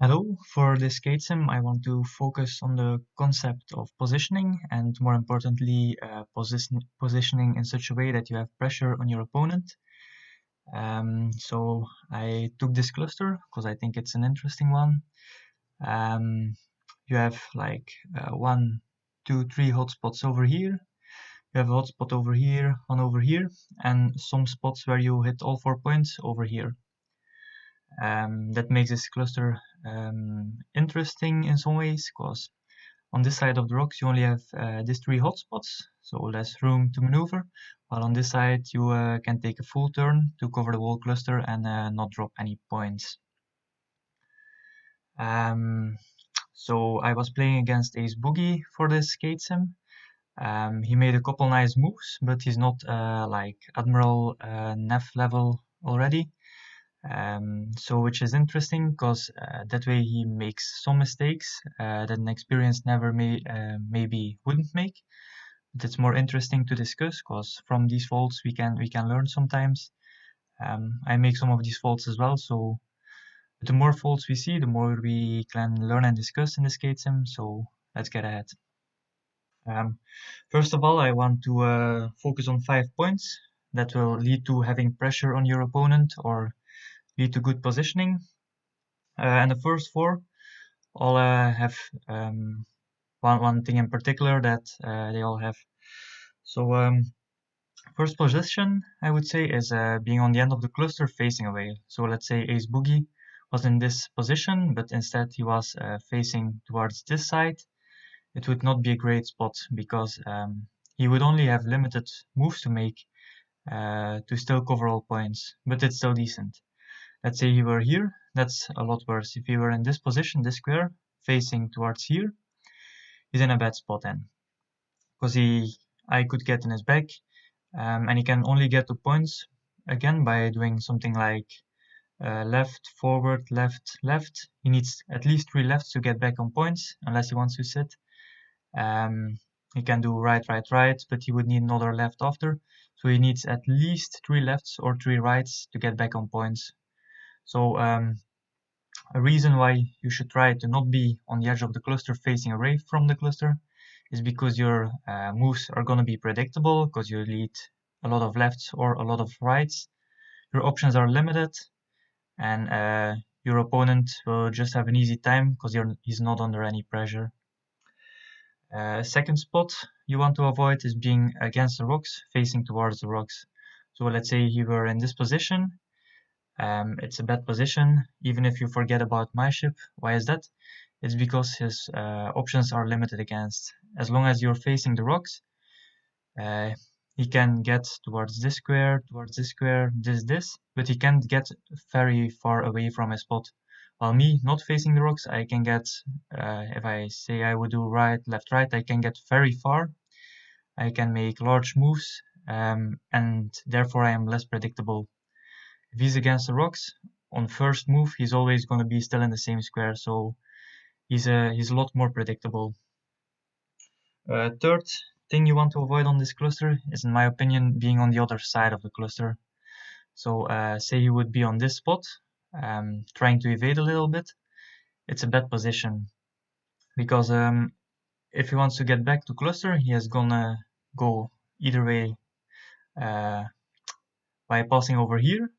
Hello, for this Cadesim, I want to focus on the concept of positioning and more importantly, positioning in such a way that you have pressure on your opponent. So I took this cluster because I think it's an interesting one. You have like 1, 2, 3 hotspots over here. You have a hotspot over here, one over here, and some spots where you hit all 4 points over here. That makes this cluster interesting in some ways, because on this side of the rocks you only have these 3 hotspots, so less room to maneuver, while on this side you can take a full turn to cover the whole cluster and not drop any points. So I was playing against Ace Boogie for this skate sim. He made a couple nice moves, but he's not like Admiral Neff level already. So which is interesting because that way he makes some mistakes that an experienced never maybe wouldn't make. But it's more interesting to discuss because from these faults we can learn sometimes. I make some of these faults as well, so the more faults we see, the more we can learn and discuss in this skate sim. So let's get ahead. First of all, I want to focus on 5 points that will lead to having pressure on your opponent or lead to good positioning. And the first 4 all have one thing in particular that they all have. So first position, I would say, is being on the end of the cluster facing away. So let's say Ace Boogie was in this position, but instead he was facing towards this side. It would not be a great spot because he would only have limited moves to make to still cover all points, but it's still decent. Let's say he were here, that's a lot worse. If he were in this position, this square, facing towards here, he's in a bad spot then. Because I could get in his back, and he can only get 2 points again by doing something like left, forward, left, left. He needs at least 3 lefts to get back on points, unless he wants to sit. He can do right, right, right, but he would need another left after. So he needs at least 3 lefts or 3 rights to get back on points. So a reason why you should try to not be on the edge of the cluster facing away from the cluster is because your moves are going to be predictable, because you lead a lot of lefts or a lot of rights. Your options are limited, and your opponent will just have an easy time because he's not under any pressure. Second spot you want to avoid is being against the rocks, facing towards the rocks. So let's say you were in this position. It's a bad position, even if you forget about my ship. Why is that? It's because his options are limited against. As long as you're facing the rocks, he can get towards this square, this, but he can't get very far away from his spot. While me, not facing the rocks, I can get, if I say I would do right, left, right, I can get very far. I can make large moves, and therefore I am less predictable. If he's against the rocks, on first move, he's always going to be still in the same square, so he's a lot more predictable. Third thing you want to avoid on this cluster is, in my opinion, being on the other side of the cluster. So say you would be on this spot, trying to evade a little bit. It's a bad position, because if he wants to get back to cluster, he is gonna go either way by passing over here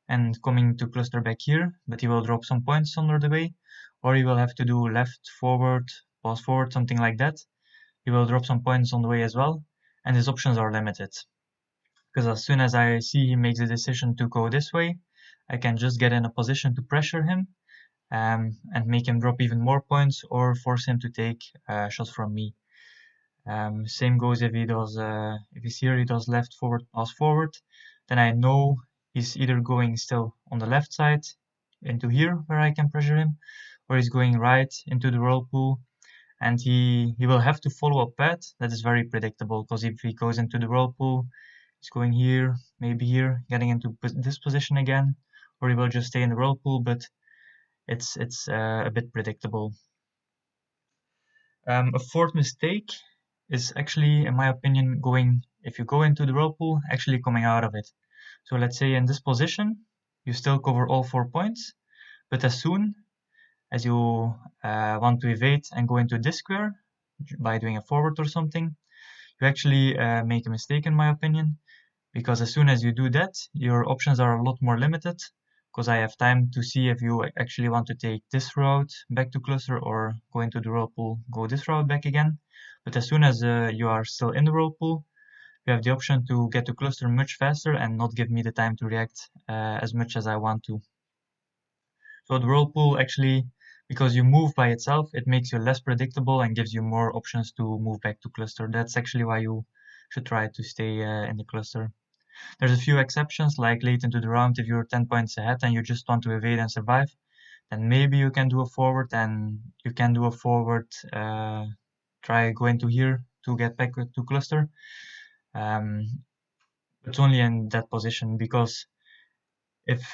and coming to cluster back here, but he will drop some points under the way, or he will have to do left, forward, pass forward, something like that. He will drop some points on the way as well, and his options are limited. Because as soon as I see he makes a decision to go this way, I can just get in a position to pressure him and make him drop even more points or force him to take shots from me. Same goes if he does, if he's here, he does left, forward, pass forward, then I know he's either going still on the left side into here where I can pressure him, or he's going right into the whirlpool, and he will have to follow a path that is very predictable, because if he goes into the whirlpool, he's going here, maybe here, getting into this position again, or he will just stay in the whirlpool, but it's a bit predictable. A fourth mistake is actually, in my opinion, if you go into the whirlpool, actually coming out of it. So let's say in this position, you still cover all 4 points, but as soon as you want to evade and go into this square by doing a forward or something, you actually make a mistake in my opinion, because as soon as you do that, your options are a lot more limited, because I have time to see if you actually want to take this route back to cluster or go into the whirlpool, go this route back again. But as soon as you are still in the whirlpool, you have the option to get to cluster much faster and not give me the time to react as much as I want to. So the whirlpool actually, because you move by itself, it makes you less predictable and gives you more options to move back to cluster. That's actually why you should try to stay in the cluster. There's a few exceptions, like late into the round, if you're 10 points ahead and you just want to evade and survive, then maybe you can do a forward, and you can do a forward, try go into here to get back to cluster. It's only in that position, because if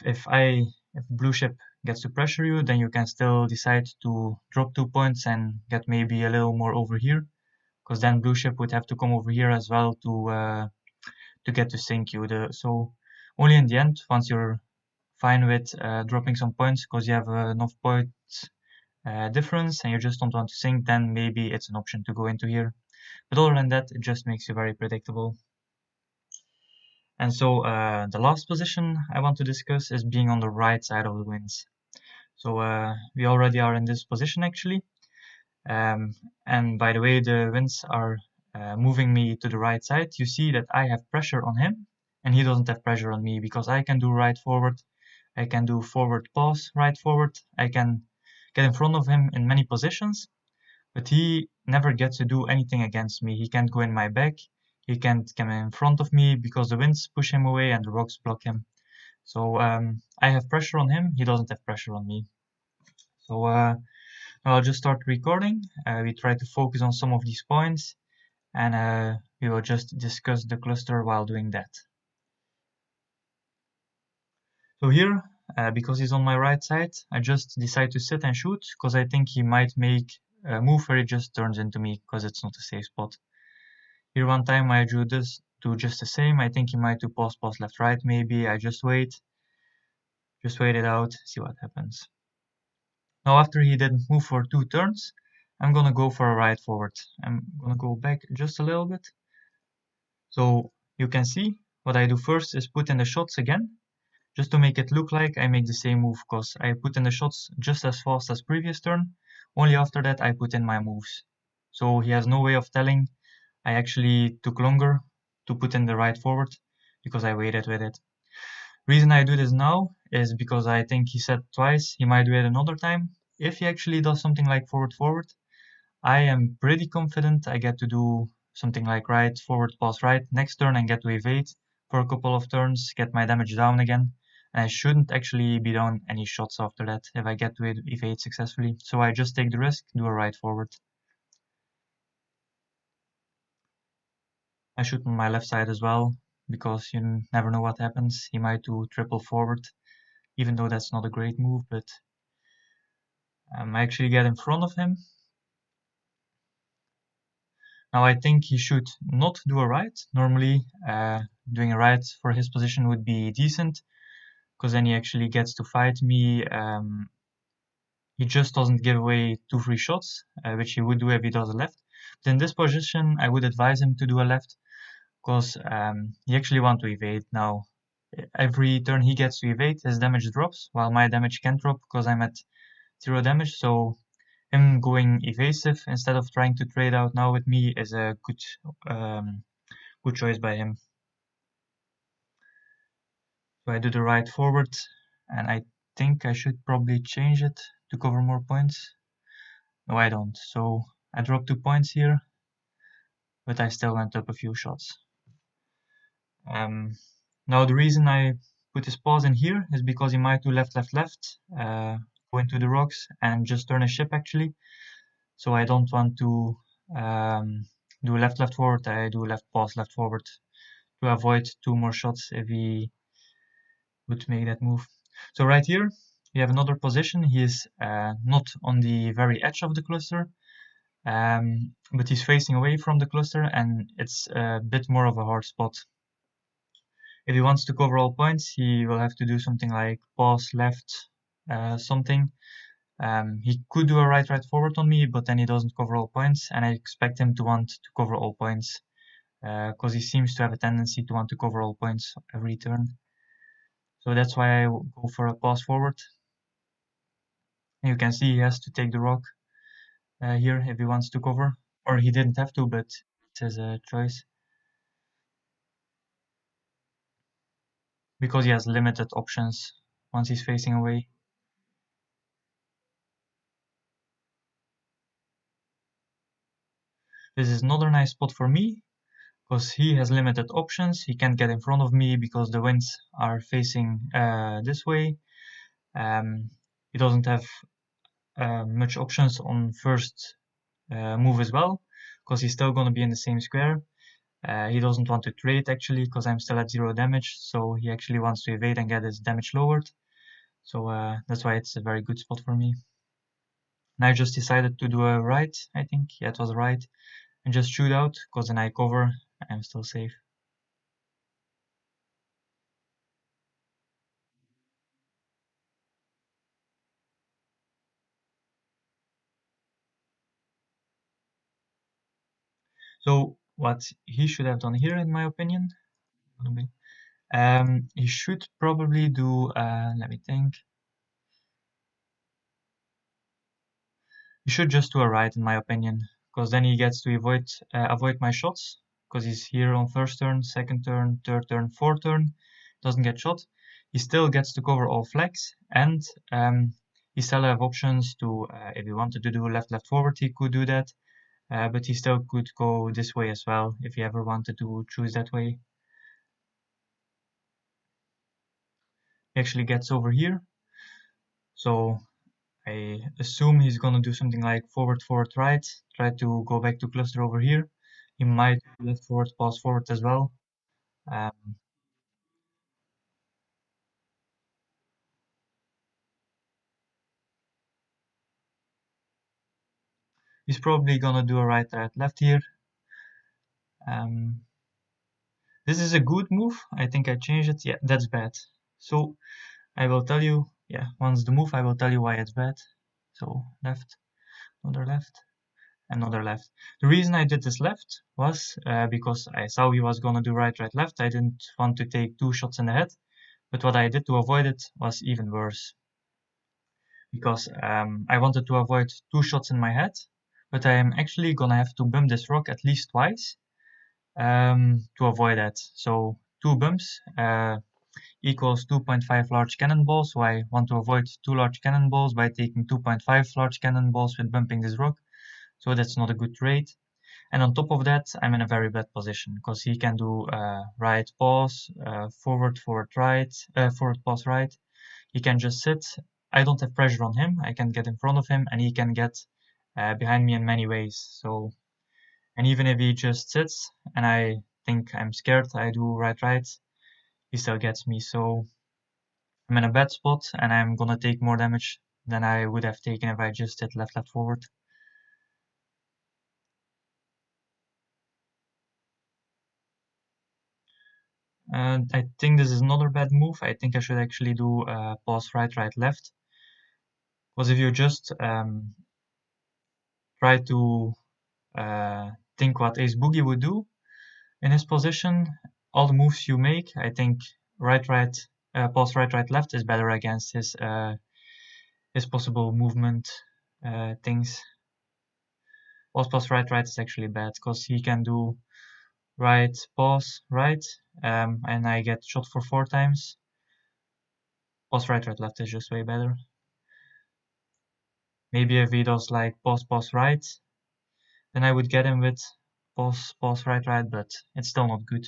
blue ship gets to pressure you, then you can still decide to drop 2 points and get maybe a little more over here, because then blue ship would have to come over here as well to get to sink you. So only in the end, once you're fine with dropping some points because you have enough points difference and you just don't want to sink, then maybe it's an option to go into here. But other than that, it just makes you very predictable. And so the last position I want to discuss is being on the right side of the winds. So we already are in this position actually. And by the way, the winds are moving me to the right side. You see that I have pressure on him and he doesn't have pressure on me, because I can do right forward, I can do forward pause, right forward, I can get in front of him in many positions, but he never gets to do anything against me. He can't go in my back, he can't come in front of me because the winds push him away and the rocks block him. So I have pressure on him, he doesn't have pressure on me. So I'll just start recording. We try to focus on some of these points, and we will just discuss the cluster while doing that. So here, because he's on my right side, I just decide to sit and shoot, because I think he might make a move where he just turns into me, because it's not a safe spot. Here one time I drew this to just the same. I think he might do pause, pause, left, right, maybe. I just wait it out, see what happens. Now after he didn't move for 2 turns, I'm gonna go for a right forward. I'm gonna go back just a little bit. So you can see what I do first is put in the shots again, just to make it look like I make the same move, because I put in the shots just as fast as previous turn. Only after that I put in my moves. So he has no way of telling I actually took longer to put in the right forward, because I waited with it. Reason I do this now is because I think he said twice he might do it another time. If he actually does something like forward forward, I am pretty confident I get to do something like right forward pass right next turn and get to evade for a couple of turns, get my damage down again, and I shouldn't actually be down any shots after that if I get to evade successfully. So I just take the risk, do a right forward. I shoot on my left side as well, because you never know what happens. He might do triple forward, even though that's not a great move, but I actually get in front of him. Now I think he should not do a right. Normally doing a right for his position would be decent, because then he actually gets to fight me. He just doesn't give away 2 free shots, which he would do if he does a left. But in this position I would advise him to do a left, because he actually wants to evade now. Every turn he gets to evade, his damage drops, while my damage can't drop because I'm at 0 damage. So him going evasive instead of trying to trade out now with me is a good choice by him. So I do the right forward, and I think I should probably change it to cover more points. No, I don't. So I dropped 2 points here, but I still went up a few shots. Now the reason I put this pause in here is because he might do left, left, left, go into the rocks and just turn a ship actually. So I don't want to do left, left, forward. I do left pause, left, forward to avoid 2 more shots if he would make that move. So right here, we have another position. He is not on the very edge of the cluster, but he's facing away from the cluster, and it's a bit more of a hard spot. If he wants to cover all points, he will have to do something like pause left something, He could do a right forward on me, but then he doesn't cover all points, and I expect him to want to cover all points, because he seems to have a tendency to want to cover all points every turn. So that's why I go for a pass forward. And you can see he has to take the rock here if he wants to cover, or he didn't have to, but it's his choice, because he has limited options once he's facing away. This is another nice spot for me, because he has limited options. He can't get in front of me because the winds are facing this way. He doesn't have much options on first move as well, because he's still going to be in the same square. He doesn't want to trade actually, because I'm still at 0 damage, so he actually wants to evade and get his damage lowered. So that's why it's a very good spot for me. And I just decided to do a right, I think. Yeah, it was a right. And just shoot out, because then I cover and I'm still safe. So what he should have done here, in my opinion, he should probably do, let me think. He should just do a right, in my opinion, because then he gets to avoid my shots, because he's here on first turn, second turn, third turn, fourth turn, doesn't get shot. He still gets to cover all flags, and he still have options to, if he wanted to do left forward, he could do that, but he still could go this way as well, if he ever wanted to choose that way. He actually gets over here, so I assume he's gonna do something like forward, right, try to go back to cluster over here. He might do left forward, pass forward as well. Um, he's probably gonna do a right, left here. Um, this is a good move. I think I changed it. Yeah, that's bad. So I will tell you, yeah, once the move, I will tell you why it's bad. So left, another left, another left. The reason I did this left was because I saw he was gonna do right, left. I didn't want to take 2 shots in the head. But what I did to avoid it was even worse, because I wanted to avoid 2 shots in my head, but I am actually gonna have to bump this rock at least twice to avoid that. So 2 bumps equals 2.5 large cannonballs, so I want to avoid 2 large cannonballs by taking 2.5 large cannonballs with bumping this rock, so that's not a good trade. And on top of that, I'm in a very bad position, because he can do right pause, forward right, forward pause right. He can just sit. I don't have pressure on him. I can get in front of him, and he can get behind me in many ways. So, and even if he just sits and I think I'm scared, I do right, he still gets me. So I'm in a bad spot, and I'm gonna take more damage than I would have taken if I just did left forward. And I think this is another bad move. I think I should actually do pause right, left. Because if you just try to think what Ace Boogie would do in his position, all the moves you make, I think pause right, left is better against his possible movement things. Pause right is actually bad, because he can do right, pause, right, and I get shot for 4 times. Pause right, left is just way better. Maybe if he does like pause, right, then I would get him with pause right, but it's still not good.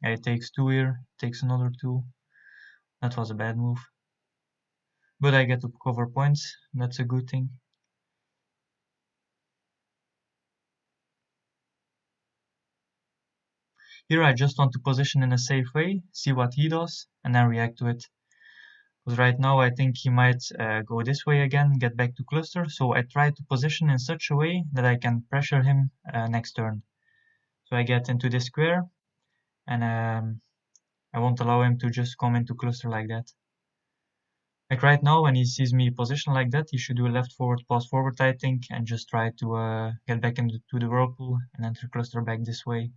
Yeah, it takes 2 here, takes another 2. That was a bad move. But I get to cover points, that's a good thing. Here I just want to position in a safe way, see what he does, and then react to it. Because right now I think he might go this way again, get back to cluster, so I try to position in such a way that I can pressure him next turn. So I get into this square, and I won't allow him to just come into cluster like that. Like right now, when he sees me position like that, he should do a left forward pass forward, I think, and just try to get back into the whirlpool and enter cluster back this way.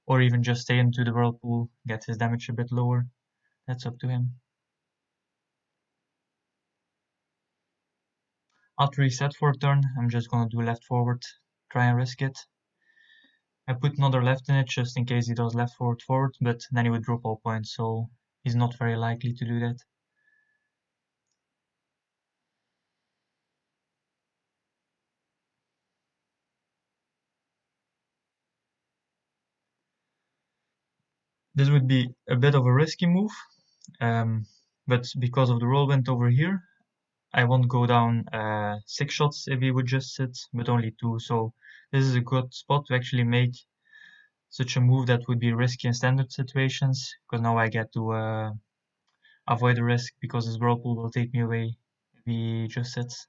Or even just stay into the whirlpool, get his damage a bit lower. That's up to him. After reset for a turn, I'm just gonna do left forward, try and risk it. I put another left in it just in case he does left forward forward, but then he would drop all points, so he's not very likely to do that. This would be a bit of a risky move, but because of the whirlwind over here, I won't go down 6 shots if he would just sit, but only 2, so this is a good spot to actually make such a move that would be risky in standard situations, because now I get to avoid the risk because his whirlpool will take me away if he just sits.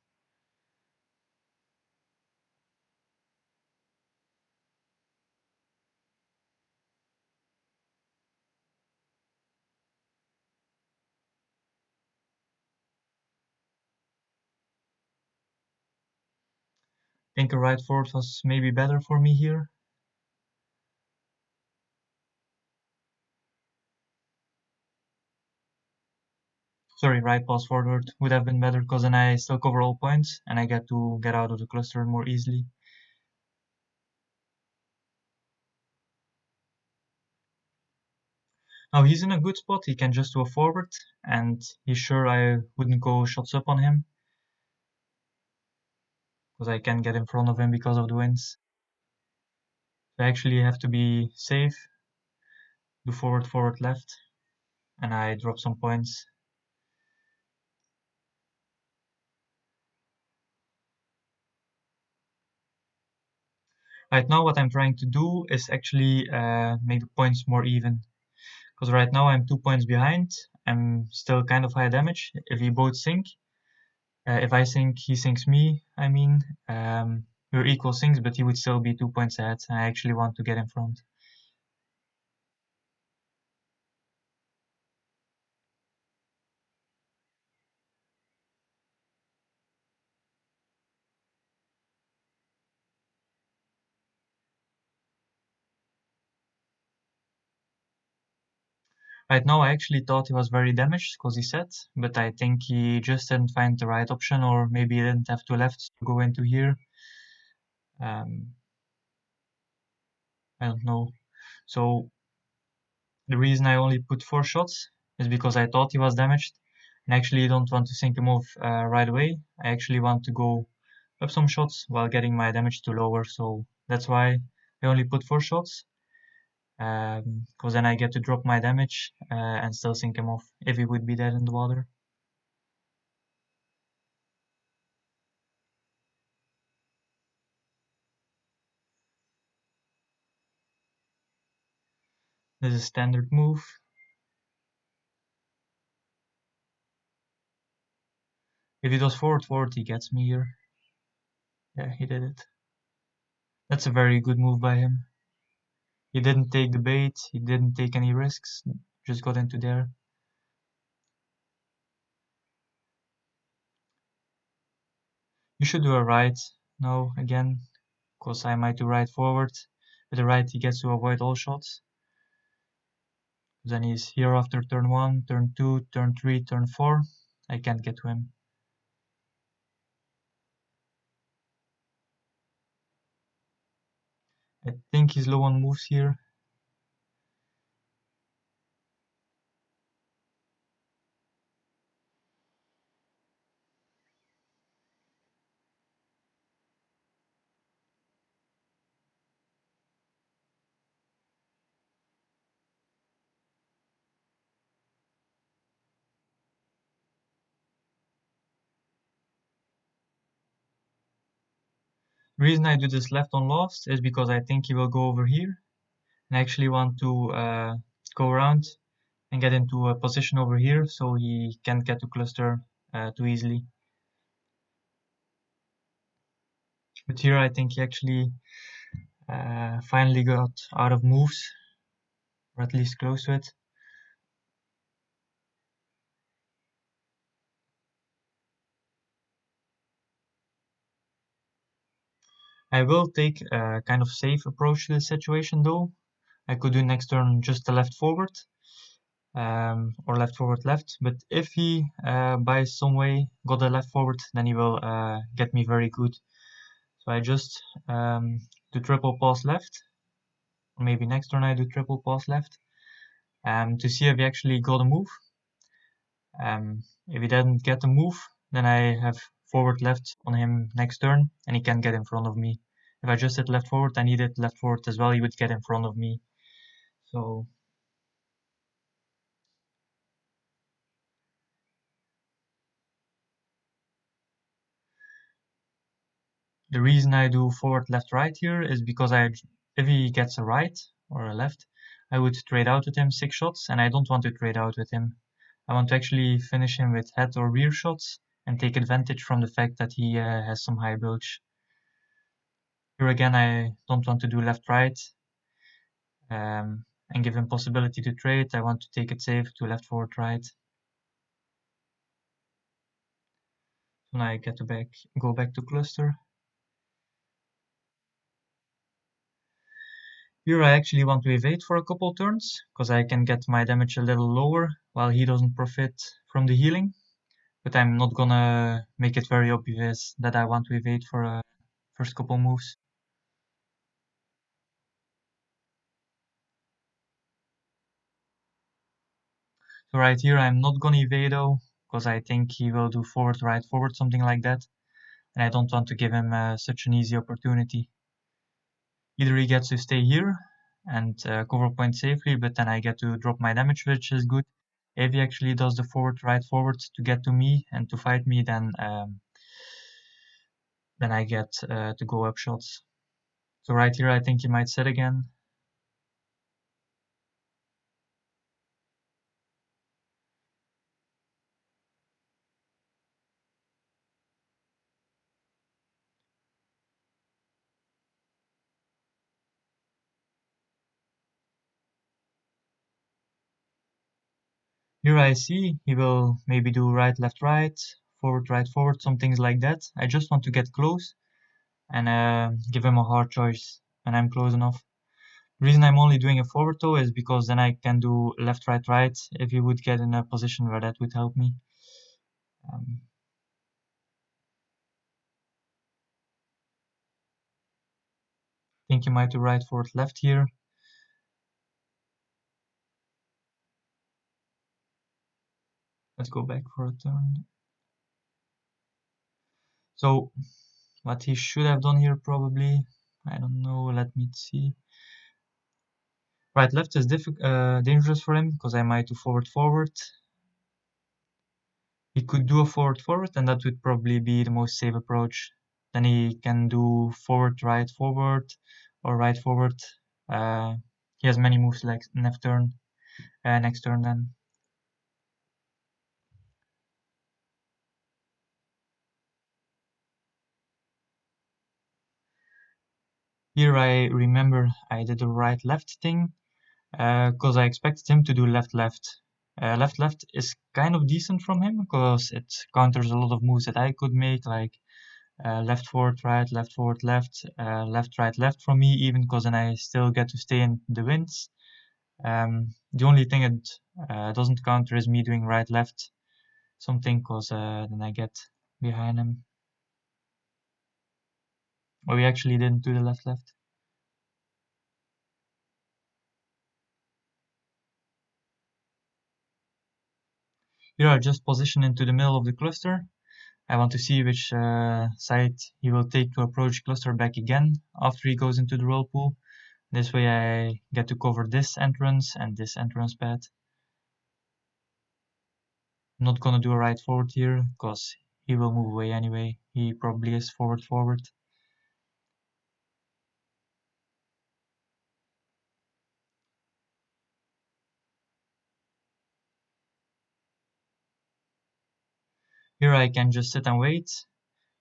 I think a right forward was maybe better for me here. Sorry, right pass forward would have been better because then I still cover all points and I get to get out of the cluster more easily. Now he's in a good spot, he can just do a forward and he's sure I wouldn't go shots up on him because I can get in front of him because of the winds. So I actually have to be safe, do forward, forward, left, and I drop some points. Right now what I'm trying to do is actually make the points more even. Because right now I'm 2 points behind, I'm still kind of high damage. If we both sink, if I sink, he sinks me, I mean, we're equal sinks, but he would still be 2 points ahead. I actually want to get in front. Right now I actually thought he was very damaged because he said, but I think he just didn't find the right option, or maybe he didn't have two lefts to go into here. Um, I don't know. So the reason I only put 4 shots is because I thought he was damaged, and actually don't want to sink him off right away. I actually want to go up some shots while getting my damage to lower, so that's why I only put 4 shots, because then I get to drop my damage and still sink him off if he would be dead in the water. This is a standard move. If he does forward forward, he gets me here. Yeah, he did it. That's a very good move by him. He didn't take the bait, he didn't take any risks, just got into there. You should do a right now again, because I might do right forward. With the right he gets to avoid all shots. Then he's here after turn 1, turn 2, turn 3, turn 4. I can't get to him. I think he's low on moves here. The reason I do this left on lost is because I think he will go over here. And I actually want to go around and get into a position over here so he can't get to cluster too easily. But here I think he actually finally got out of moves, or at least close to it. I will take a kind of safe approach to this situation though. I could do next turn just a left forward, or left forward left, but if he by some way got a left forward, then he will get me very good. So I just do triple pass left, or maybe next turn I do triple pass left, to see if he actually got a move. If he didn't get the move, then I have forward left on him next turn, and he can get in front of me. If I just hit left forward and he did left forward as well, he would get in front of me. So the reason I do forward left right here is because if he gets a right or a left, I would trade out with him 6 shots, and I don't want to trade out with him. I want to actually finish him with head or rear shots and take advantage from the fact that he has some high bulge. Here again, I don't want to do left-right and give him possibility to trade. I want to take it safe to left, forward, right. So now I get to go back to cluster. Here I actually want to evade for a couple turns, because I can get my damage a little lower while he doesn't profit from the healing. But I'm not gonna make it very obvious that I want to evade for a first couple moves. So right here I'm not gonna evade though, because I think he will do forward, right, forward, something like that. And I don't want to give him such an easy opportunity. Either he gets to stay here and cover point safely, but then I get to drop my damage, which is good. If he actually does the forward, right, forward to get to me and to fight me, then I get to go up shots. So right here I think he might sit again. Here I see he will maybe do right, right, forward, some things like that. I just want to get close and give him a hard choice when I'm close enough. The reason I'm only doing a forward though is because then I can do left, right if he would get in a position where that would help me. I think you might do right, forward, left here. Let's go back for a turn. So what he should have done here probably, I don't know, let me see. Right, left is dangerous for him because I might do forward, forward. He could do a forward, forward, and that would probably be the most safe approach. Then he can do forward, forward, or right, forward. He has many moves like next turn then. Here I remember I did the right left thing because I expected him to do left left. Left is kind of decent from him because it counters a lot of moves that I could make, like left forward left forward left, left right left from me, even because then I still get to stay in the wins. The only thing it doesn't counter is me doing right left something, because then I get behind him. Or we actually didn't do the left left. Here I just position into the middle of the cluster. I want to see which side he will take to approach cluster back again after he goes into the whirlpool. This way I get to cover this entrance and this entrance path. I'm not gonna do a right forward here, because he will move away anyway. He probably is forward forward. Here I can just sit and wait.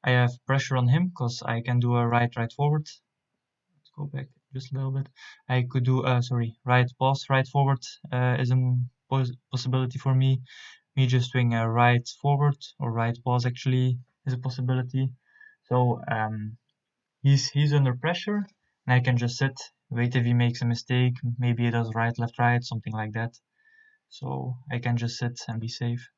I have pressure on him because I can do a right forward. Let's go back just a little bit. I could do right pass, right forward is a possibility for me. Me just doing a right forward or right pass actually is a possibility. So he's under pressure, and I can just sit, wait if he makes a mistake, maybe he does right, left, right, something like that. So I can just sit and be safe.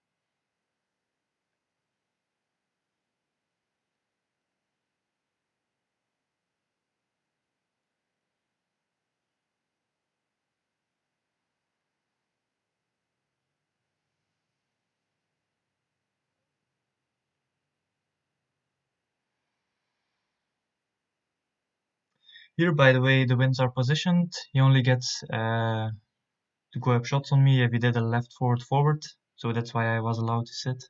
Here, by the way, the wins are positioned. He only gets to go up shots on me if he did a left forward forward, so that's why I was allowed to sit.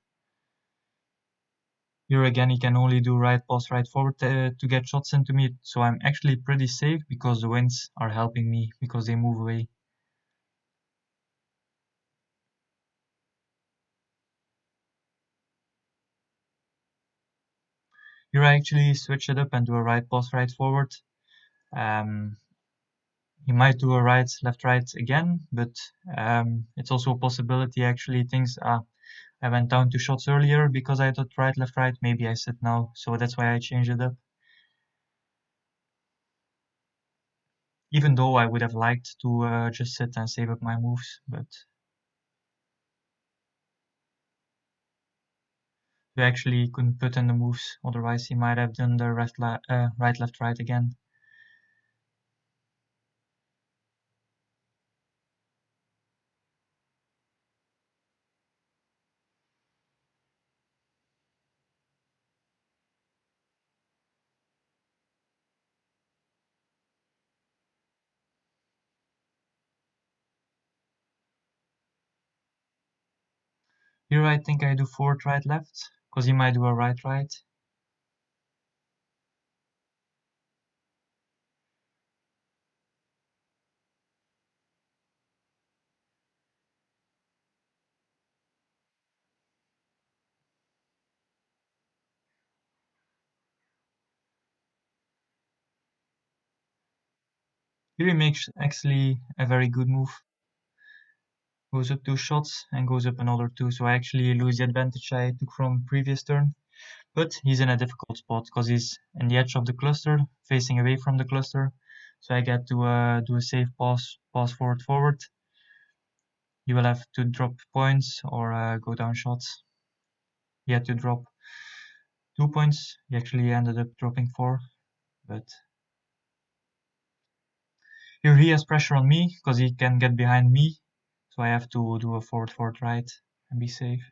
Here again, he can only do right pass, right forward to get shots into me, so I'm actually pretty safe because the winds are helping me because they move away. Here I actually switch it up and do a right pass, right forward. Um, he might do a right, left, right again, but it's also a possibility actually things I went down 2 shots earlier because I thought right, left, right. Maybe I sit now, so that's why I changed it up. Even though I would have liked to just sit and save up my moves, but we actually couldn't put in the moves. Otherwise, he might have done the right, left, right again. Here I think I do forward, right, left, because he might do a right, right. Here he makes actually a very good move. Goes up 2 shots and goes up another two, so I actually lose the advantage I took from previous turn. But he's in a difficult spot because he's in the edge of the cluster, facing away from the cluster. So I get to do a safe pass forward, forward. You will have to drop points or go down shots. He had to drop 2 points. He actually ended up dropping four, but here he has pressure on me because he can get behind me. So I have to do a forward, forward, right and be safe.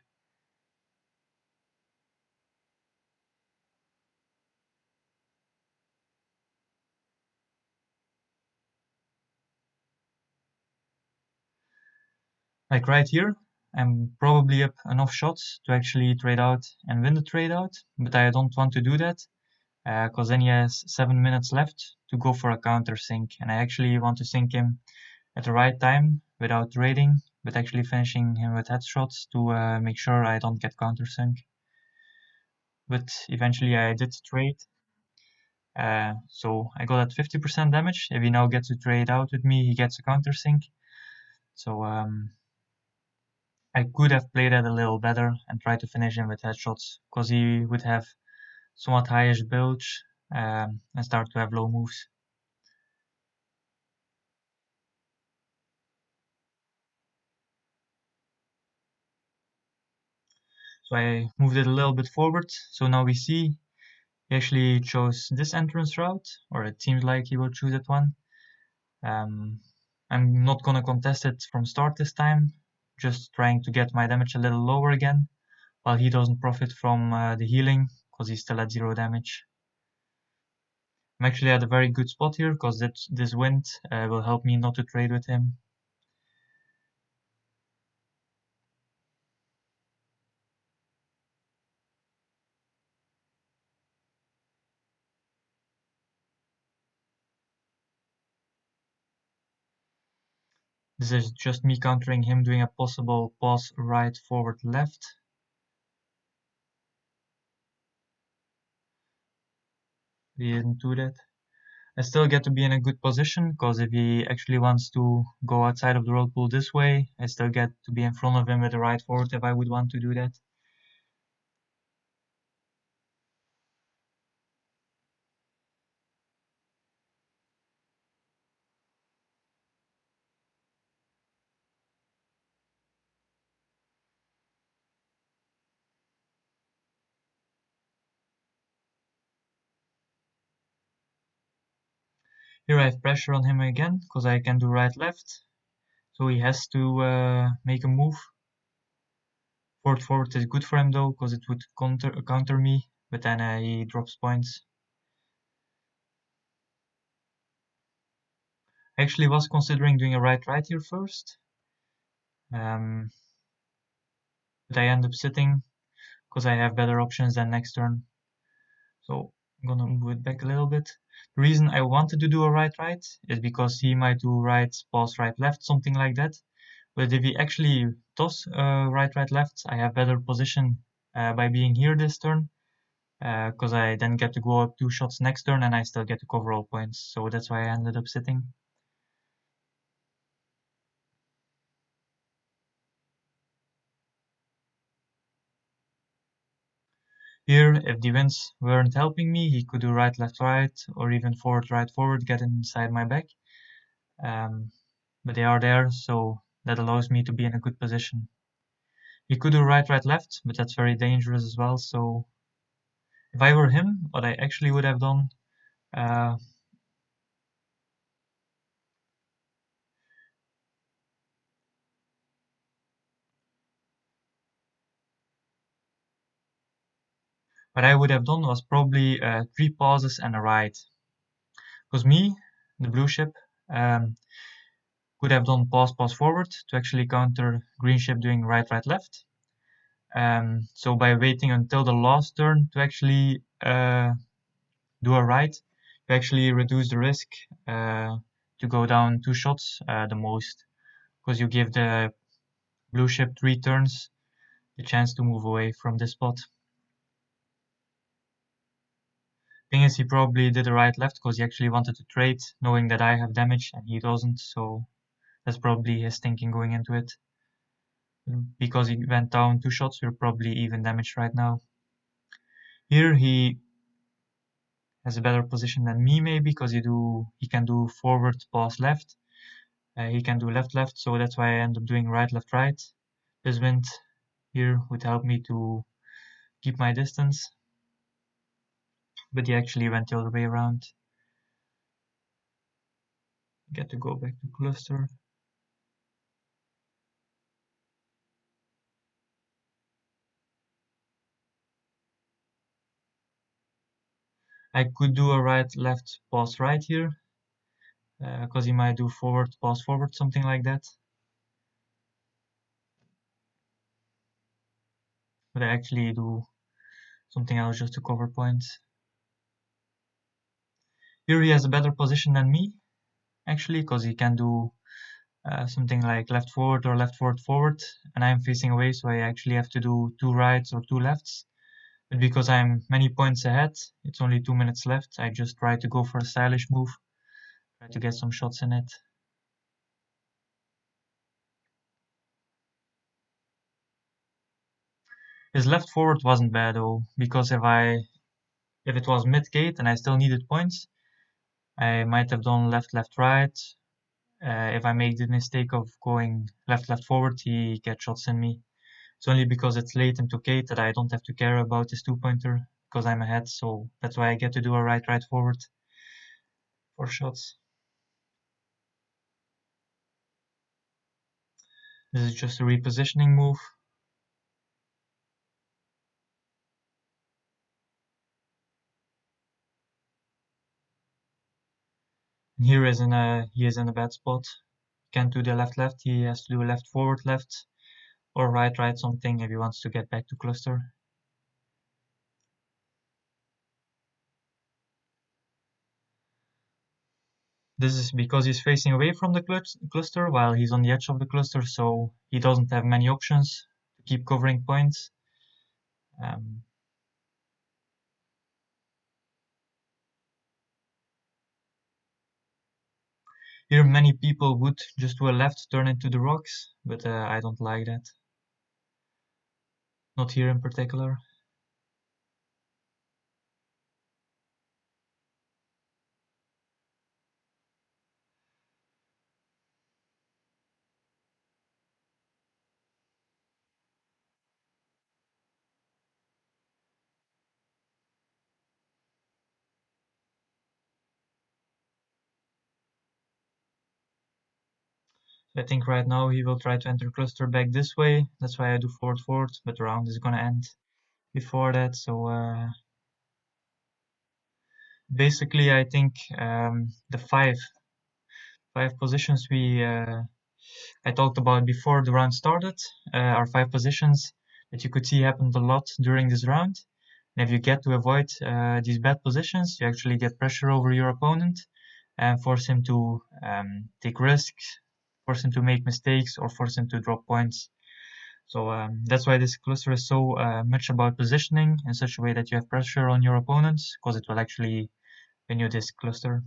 Like right here, I'm probably up enough shots to actually trade out and win the trade out, but I don't want to do that because then he has 7 minutes left to go for a counter sink, and I actually want to sink him at the right time without trading, but actually finishing him with headshots to make sure I don't get counter sunk. But eventually I did trade, so I got at 50% damage. If he now gets to trade out with me, he gets a counter sink. So I could have played that a little better and tried to finish him with headshots, because he would have somewhat highish bilge and start to have low moves. So I moved it a little bit forward. So now we see he actually chose this entrance route, or it seems like he will choose that one. Um, I'm not gonna contest it from start this time, just trying to get my damage a little lower again, while he doesn't profit from the healing, because he's still at 0 damage. I'm actually at a very good spot here, because this wind will help me not to trade with him. This is just me countering him doing a possible pass right, forward, left. He didn't do that. I still get to be in a good position, because if he actually wants to go outside of the whirlpool this way, I still get to be in front of him with the right forward if I would want to do that. Here I have pressure on him again, because I can do right-left. So he has to make a move. Forward is good for him though, because it would counter me, but then he drops points. I actually was considering doing a right here first, but I end up sitting because I have better options than next turn. So I'm gonna move it back a little bit. The reason I wanted to do a right is because he might do right, pass right, left, something like that. But if he actually does right, left, I have better position by being here this turn, because I then get to go up 2 shots next turn and I still get to cover all points. So that's why I ended up sitting. Here, if the winds weren't helping me, he could do right, right, or even forward, right, forward, get inside my back. But they are there, so that allows me to be in a good position. He could do right, left, but that's very dangerous as well. So if I were him, what I actually would have done, uh, what I would have done was probably 3 pauses and a ride. Because me, the blue ship, um, could have done pause forward to actually counter green ship doing right, left. So by waiting until the last turn to actually do a ride, you actually reduce the risk to go down 2 shots the most, because you give the blue ship 3 turns the chance to move away from this spot. Thing is, he probably did a right left because he actually wanted to trade, knowing that I have damage and he doesn't, so that's probably his thinking going into it. Because he went down 2 shots, we're probably even damaged right now. Here he has a better position than me maybe, because he can do forward, pass left. He can do left, so that's why I end up doing right. This wind here would help me to keep my distance, but he actually went the other way around. Get to go back to cluster. I could do a right, left, pass right here, because he might do forward, pass forward, something like that. But I actually do something else just to cover points. Here he has a better position than me, actually, because he can do something like left forward or left forward, and I'm facing away, so I actually have to do 2 rights or 2 lefts. But because I'm many points ahead, it's only 2 minutes left, I just try to go for a stylish move, try to get some shots in it. His left forward wasn't bad though, because if it was mid-gate and I still needed points, I might have done left, right. If I make the mistake of going left, forward, he gets shots in me. It's only because it's late into gate that I don't have to care about this 2-pointer, because I'm ahead, so that's why I get to do a right, forward for shots. This is just a repositioning move. Here he is in a bad spot. Can't do the left. He has to do left forward left, or right something if he wants to get back to cluster. This is because he's facing away from the cluster while he's on the edge of the cluster, so he doesn't have many options to keep covering points. Here many people would just do a left turn into the rocks, but I don't like that. Not here in particular. I think right now he will try to enter cluster back this way. That's why I do forward forward, but the round is gonna end before that. So basically, I think the five positions I talked about before the round started are five positions that you could see happened a lot during this round. And if you get to avoid these bad positions, you actually get pressure over your opponent and force him to take risks, force him to make mistakes, or force him to drop points. So that's why this cluster is so much about positioning in such a way that you have pressure on your opponents, because it will actually win you this cluster.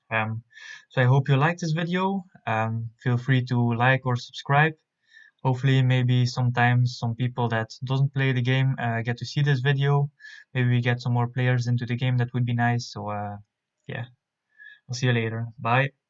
So I hope you liked this video. Feel free to like or subscribe. Hopefully, maybe sometimes some people that doesn't play the game get to see this video. Maybe we get some more players into the game. That would be nice. So yeah, I'll see you later. Bye.